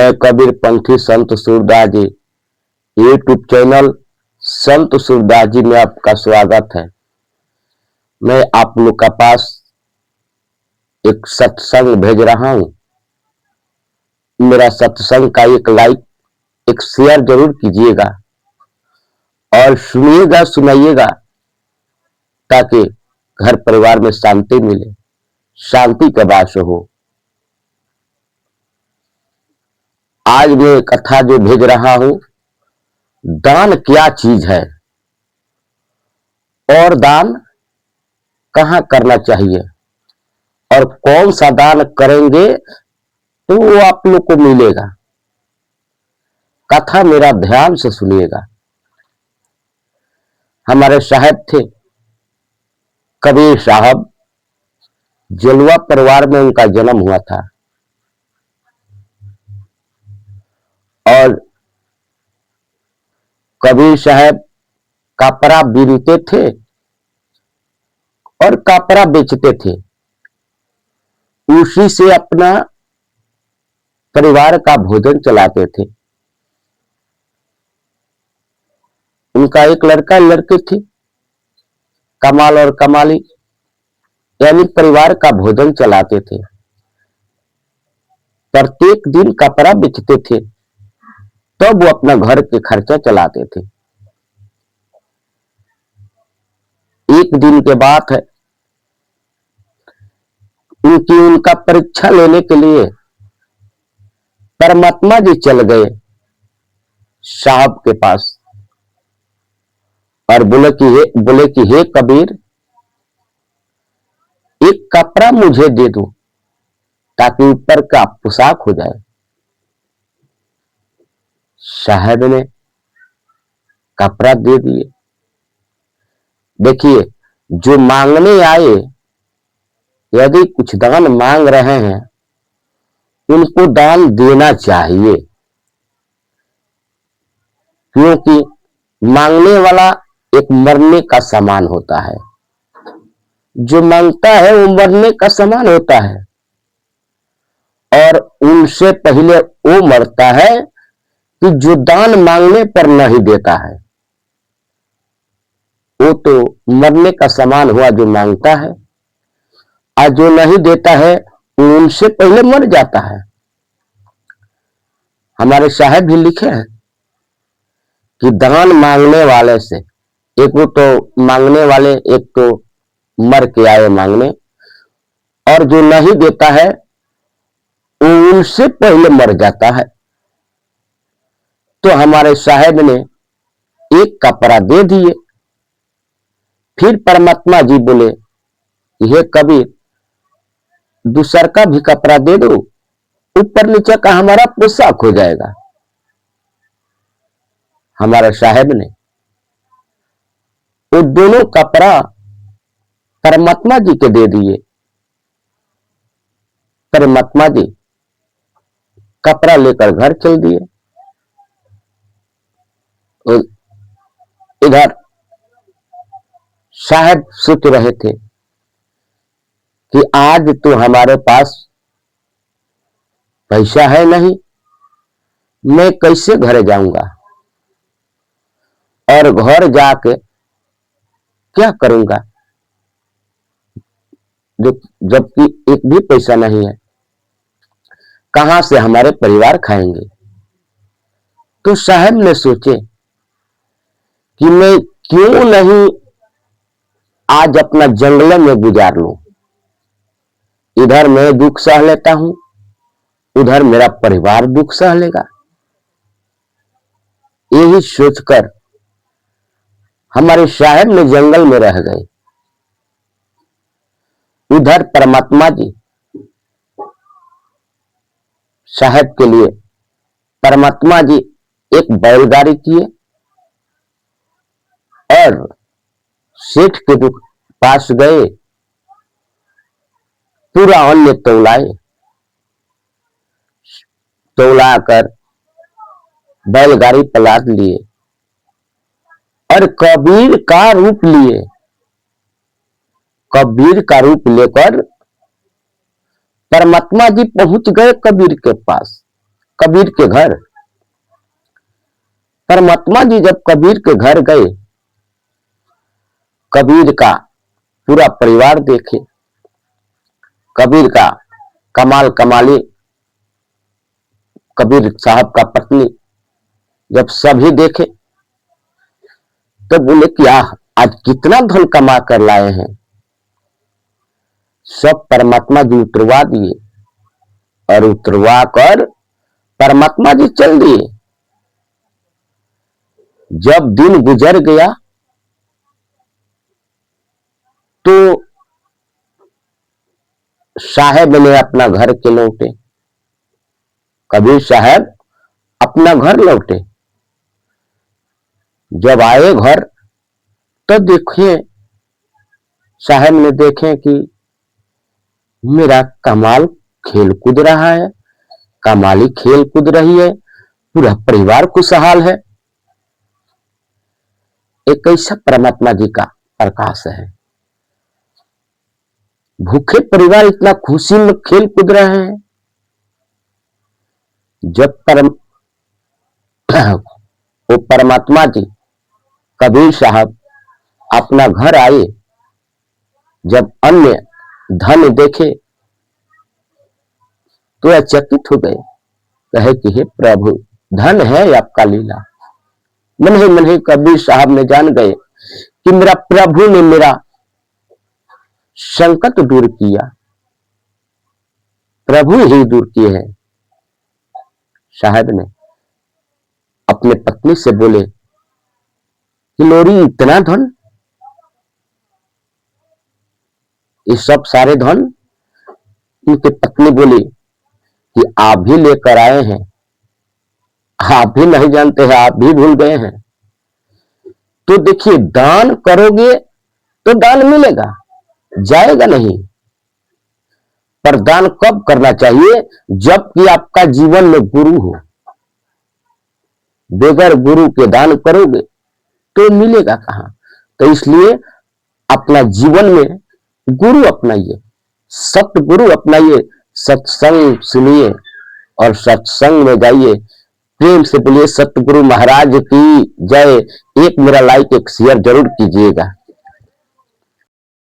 मैं कबीर पंथी संत सूरदास जी YouTube channel संत सूरदास जी में आपका स्वागत है। मैं आप लोग का पास एक सत्संग भेज रहा हूं। मेरा सत्संग का एक लाइक एक शेयर जरूर कीजिएगा और सुनिएगा सुनाइएगा, ताकि घर परिवार में शांति मिले, शांति का वास हो। आज मैं कथा जो भेज रहा हूं, दान क्या चीज है और दान कहां करना चाहिए और कौन सा दान करेंगे तो वो आप लोग को मिलेगा। कथा मेरा ध्यान से सुनिएगा। हमारे साहब थे कबीर साहब, जलवा परिवार में उनका जन्म हुआ था और कबीर साहब कपड़ा बीनते थे और कपड़ा बेचते थे। उसी से अपना परिवार का भोजन चलाते थे। उनका एक लड़का लड़की थी, कमाल और कमाली, यानी परिवार का भोजन चलाते थे। प्रत्येक दिन कपड़ा बेचते थे, तब वो अपना घर के खर्चा चलाते थे। एक दिन के बात है, उनका परीक्षा लेने के लिए परमात्मा जी चल गए साहब के पास और बोले कि हे कबीर, एक कपड़ा मुझे दे दो ताकि ऊपर का पोशाक हो जाए। साहब ने कपड़ा दे दिए। देखिए, जो मांगने आए यदि कुछ दान मांग रहे हैं, उनको दान देना चाहिए, क्योंकि मांगने वाला एक मरने का समान होता है। जो मांगता है वो मरने का समान होता है और उनसे पहले वो मरता है कि जो दान मांगने पर नहीं देता है। वो तो मरने का समान हुआ जो मांगता है, और जो नहीं देता है उनसे पहले मर जाता है। हमारे साहब भी लिखे हैं कि दान मांगने वाले से, एक वो तो मांगने वाले, एक तो मर के आए मांगने, और जो नहीं देता है वो उनसे पहले मर जाता है। तो हमारे साहब ने एक कपड़ा दे दिए। फिर परमात्मा जी बोले, हे कबीर, दूसर का भी कपड़ा दे दो, ऊपर नीचे का हमारा पोशाक हो जाएगा। हमारे साहब ने वो दोनों कपड़ा परमात्मा जी के दे दिए। परमात्मा जी कपड़ा लेकर घर चल दिए। इधर साहब सोच रहे थे कि आज तो हमारे पास पैसा है नहीं, मैं कैसे घर जाऊंगा और घर जाके क्या करूंगा, जबकि एक भी पैसा नहीं है, कहां से हमारे परिवार खाएंगे। तो साहब ने सोचे कि मैं क्यों नहीं आज अपना जंगल में गुजार लूं। इधर मैं दुख सह लेता हूं, उधर मेरा परिवार दुख सह लेगा। यही सोचकर हमारे साहब ने जंगल में रह गए। उधर परमात्मा जी साहब के लिए, परमात्मा जी एक बैलगाड़ी किए और सेठ के पास गए, पूरा अन्न तौलाए, तौलाकर बैलगाड़ी पर लाद लिए और कबीर का रूप लिए। कबीर का रूप लेकर परमात्मा जी पहुंच गए कबीर के पास। कबीर के घर। परमात्मा जी जब कबीर के घर गए, कबीर का पूरा परिवार देखे, कबीर का कमाल कमाली, कबीर साहब का पत्नी जब सभी देखे तो बोले कि आज कितना धन कमा कर लाए हैं। सब परमात्मा जी उतरवा दिए और उतरवा कर परमात्मा जी चल दिए। जब दिन गुजर गया तो साहेब ने अपना घर के लौटे, कबीर साहब अपना घर लौटे। जब आए घर तो देखे, साहेब ने देखे कि मेरा कमाल खेल कूद रहा है, कमाली खेल कूद रही है, पूरा परिवार खुशहाल है। एक ऐसा परमात्मा जी का प्रकाश है। भूखे परिवार इतना खुशी में खेल कूद रहे हैं। जब वो परमात्मा जी कबीर साहब अपना घर आए, जब अन्य धन देखे तो अचकित हो गए, कहे कि हे प्रभु, धन है आपका लीला। मन ही कबीर साहब ने जान गए कि मेरा प्रभु ने मेरा संकट दूर किया, प्रभु ही दूर किए हैं। साहब ने अपने पत्नी से बोले कि लोरी इतना धन, ये सब सारे धन? उनकी पत्नी बोली कि आप भी लेकर आए हैं, आप भी नहीं जानते हैं, आप भी भूल गए हैं। तो देखिए, दान करोगे तो दान मिलेगा, जाएगा नहीं। पर दान कब करना चाहिए? जबकि आपका जीवन में गुरु हो। बगैर गुरु के दान करोगे तो मिलेगा कहां? तो इसलिए अपना जीवन में गुरु अपनाइए, सतगुरु अपनाइए, सत्संग सुनिए और सत्संग में जाइए। प्रेम से बोलिए सतगुरु महाराज की जय। एक मेरा लाइक, एक शेयर जरूर कीजिएगा।